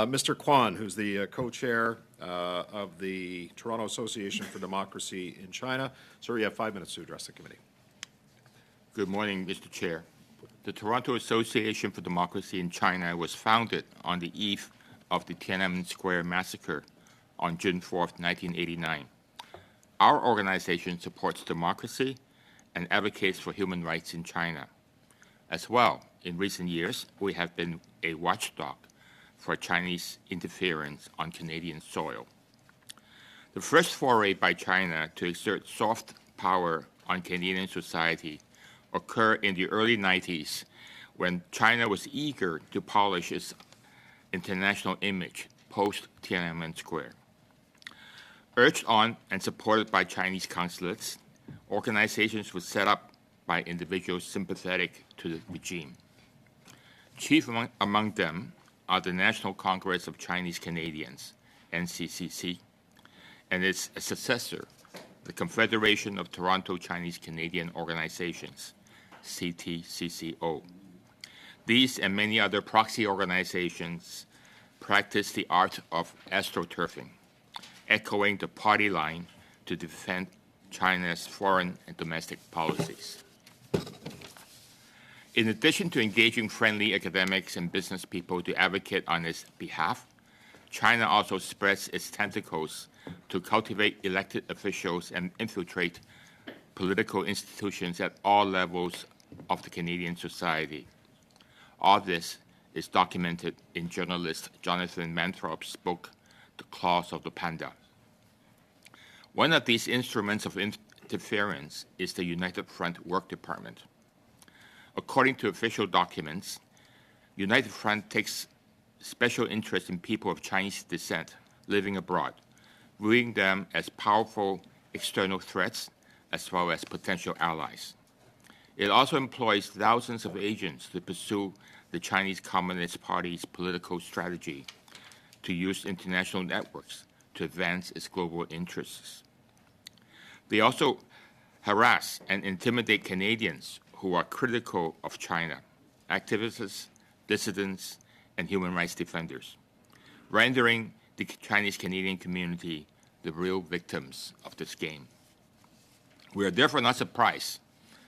Mr. Kwan, who's the co-chair of the Toronto Association for Democracy in China. Sir, you have 5 minutes to address the committee. Good morning, Mr. Chair. The Toronto Association for Democracy in China was founded on the eve of the Tiananmen Square massacre on June 4, 1989. Our organization supports democracy and advocates for human rights in China. As well, in recent years, we have been a watchdog for Chinese interference on Canadian soil. The first foray by China to exert soft power on Canadian society occurred in the early 90s when China was eager to polish its international image post-Tiananmen Square. Urged on and supported by Chinese consulates, organizations were set up by individuals sympathetic to the regime. Chief among them are the National Congress of Chinese Canadians, NCCC, and its successor, the Confederation of Toronto Chinese Canadian Organizations, CTCCO. These and many other proxy organizations practice the art of astroturfing, echoing the party line to defend China's foreign and domestic policies. In addition to engaging friendly academics and business people to advocate on its behalf, China also spreads its tentacles to cultivate elected officials and infiltrate political institutions at all levels of the Canadian society. All this is documented in journalist Jonathan Manthrop's book, The Claws of the Panda. One of these instruments of interference is the United Front Work Department. According to official documents, United Front takes special interest in people of Chinese descent living abroad, viewing them as powerful external threats as well as potential allies. It also employs thousands of agents to pursue the Chinese Communist Party's political strategy to use international networks to advance its global interests. They also harass and intimidate Canadians who are critical of China, activists, dissidents, and human rights defenders, rendering the Chinese-Canadian community the real victims of this game. We are therefore not surprised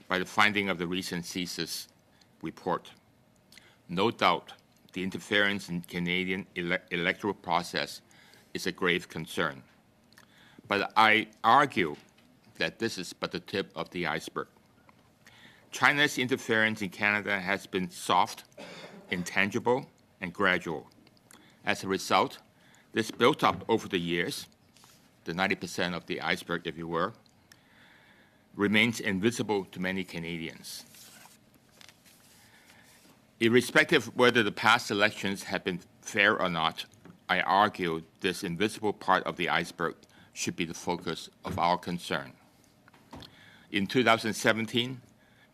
by the finding of the recent CSIS report. No doubt, the interference in Canadian electoral process is a grave concern. But I argue that this is but the tip of the iceberg. China's interference in Canada has been soft, intangible, and gradual. As a result, this built up over the years, the 90% of the iceberg, if you were, remains invisible to many Canadians. Irrespective of whether the past elections have been fair or not, I argue this invisible part of the iceberg should be the focus of our concern. In 2017,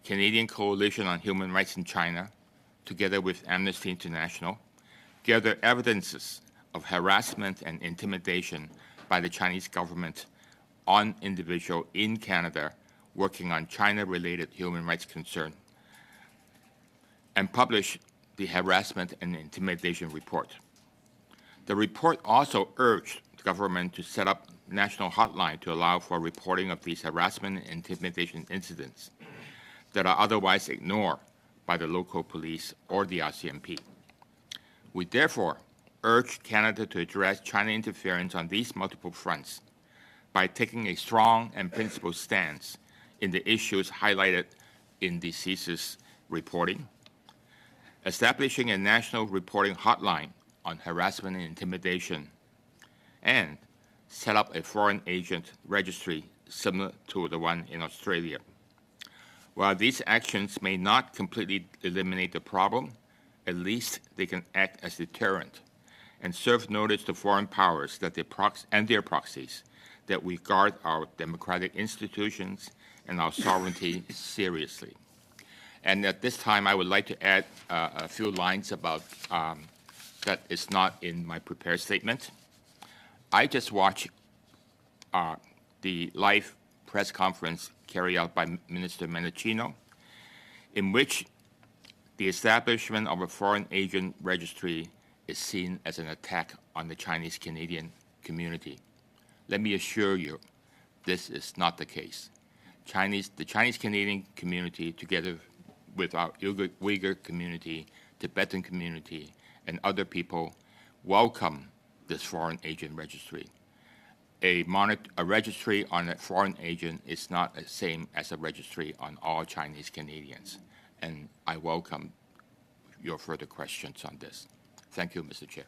Canadian Coalition on Human Rights in China, together with Amnesty International, gathered evidences of harassment and intimidation by the Chinese government on individuals in Canada working on China-related human rights concerns, and published the Harassment and Intimidation Report. The report also urged the government to set up a national hotline to allow for reporting of these harassment and intimidation incidents that are otherwise ignored by the local police or the RCMP. We therefore urge Canada to address China interference on these multiple fronts by taking a strong and principled stance in the issues highlighted in the CSIS reporting, establishing a national reporting hotline on harassment and intimidation, and set up a foreign agent registry similar to the one in Australia. While these actions may not completely eliminate the problem, at least they can act as deterrent and serve notice to foreign powers that and their proxies that we guard our democratic institutions and our sovereignty seriously. And at this time, I would like to add a few lines about that is not in my prepared statement. I just watched the live press conference carried out by Minister Menachino, in which the establishment of a foreign agent registry is seen as an attack on the Chinese Canadian community. Let me assure you, this is not the case. The Chinese Canadian community, together with our Uyghur community, Tibetan community, and other people, welcome this foreign agent registry. A registry on a foreign agent is not the same as a registry on all Chinese Canadians. And I welcome your further questions on this. Thank you, Mr. Chair.